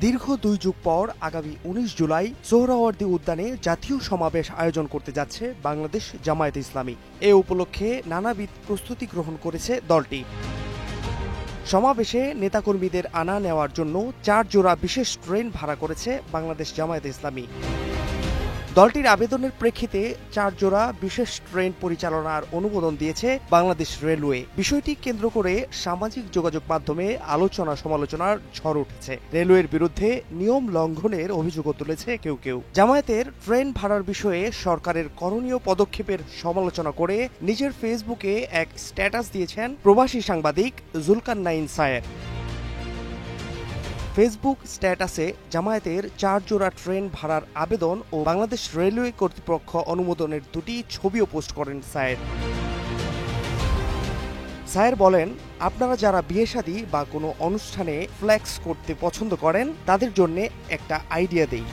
দীর্ঘ 2 যুগ পর আগামী 19 জুলাই সোহরাওয়ার্দী উদ্যানে জাতীয় সমাবেশ আয়োজন করতে যাচ্ছে বাংলাদেশ জামায়াতে ইসলামী। এ উপলক্ষে নানাবিধ প্রস্তুতি গ্রহণ করেছে দলটি। সমাবেশে নেতাকর্মীদের আনা নেওয়ার জন্য 4 জোড়া বিশেষ ট্রেন ভাড়া করেছে বাংলাদেশ জামায়াতে ইসলামী। দলটির আবেদনের প্রেক্ষিতে 4 জোড়া বিশেষ ট্রেন পরিচালনার অনুমোদন দিয়েছে বাংলাদেশ রেলওয়ে। বিষয়টি কেন্দ্র করে সামাজিক যোগাযোগ মাধ্যমে আলোচনা সমালোচনার ঝড় উঠেছে। রেলওয়ের বিরুদ্ধে নিয়ম লঙ্ঘনের অভিযোগও তুলেছে কেউ কেউ। জামায়াতের ট্রেন ভাড়ার বিষয়ে সরকারের করণীয় পদক্ষেপের সমালোচনা করে নিজের ফেসবুকে এক স্ট্যাটাস দিয়েছেন প্রবাসী সাংবাদিক জুলকারনাইন সায়ের। ফেসবুক স্ট্যাটাসে জামায়াতের 4 জোড়া ট্রেন ভাড়ার আবেদন ও বাংলাদেশ রেলওয়ে কর্তৃপক্ষ অনুমোদনের দুটি ছবিও পোস্ট করেন সায়ের বলেন, আপনারা যারা বিয়ে শাদী বা কোনো অনুষ্ঠানে ফ্লেক্স করতে পছন্দ করেন তাদের জন্য একটা আইডিয়া দেই।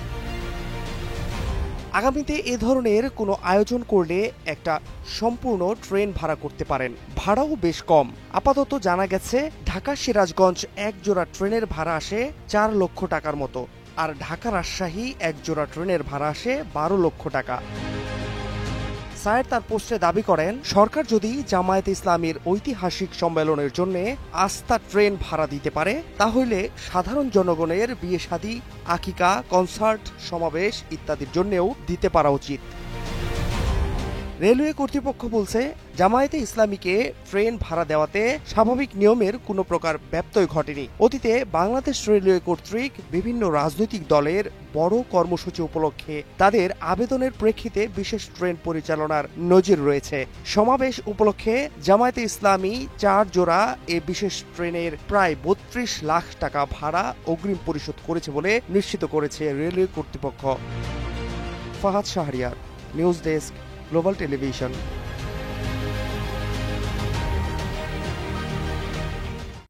আগামীতে এ ধরনের কোনো আয়োজন করলে একটা সম্পূর্ণ ট্রেন ভাড়া করতে পারেন। ভাড়াও বেশ কম। আপাতত জানা গেছে ঢাকা সিরাজগঞ্জ 1 জোড়া ট্রেনের ভাড়া আসে 4 লক্ষ টাকার মতো, আর ঢাকা রাজশাহী 1 জোড়া ট্রেনের ভাড়া আসে 12 লক্ষ টাকা। সায়ের তার পোস্টে দাবি করেন, সরকার যদি জামায়াতে ইসলামীর ঐতিহাসিক সম্মেলনের জন্য আস্থা ট্রেন ভাড়া দিতে পারে তাহলে সাধারণ জনগণের বিয়ে শাদী, আকিকা, কনসার্ট, সমাবেশ ইত্যাদির জন্যও দিতে পারা উচিত। রেলওয়ে কর্তৃপক্ষ বলছে, জামায়াতে ইসলামীকে ট্রেন ভাড়া দেওয়াতে স্বাভাবিক নিয়মের কোনো প্রকার ব্যত্যয় ঘটেনি। অতীতে বাংলাদেশ রেলওয়ে কর্তৃক বিভিন্ন রাজনৈতিক দলের বড় কর্মসূচি উপলক্ষে তাদের আবেদনের প্রেক্ষিতে বিশেষ ট্রেন পরিচালনার নজির রয়েছে। সমাবেশ উপলক্ষে জামায়াতে ইসলামী 4 জোড়া এ বিশেষ ট্রেনের প্রায় 32 লাখ টাকা ভাড়া অগ্রিম পরিশোধ করেছে বলে নিশ্চিত করেছে রেলওয়ে কর্তৃপক্ষ। Fahad Shahriar, news desk, global television.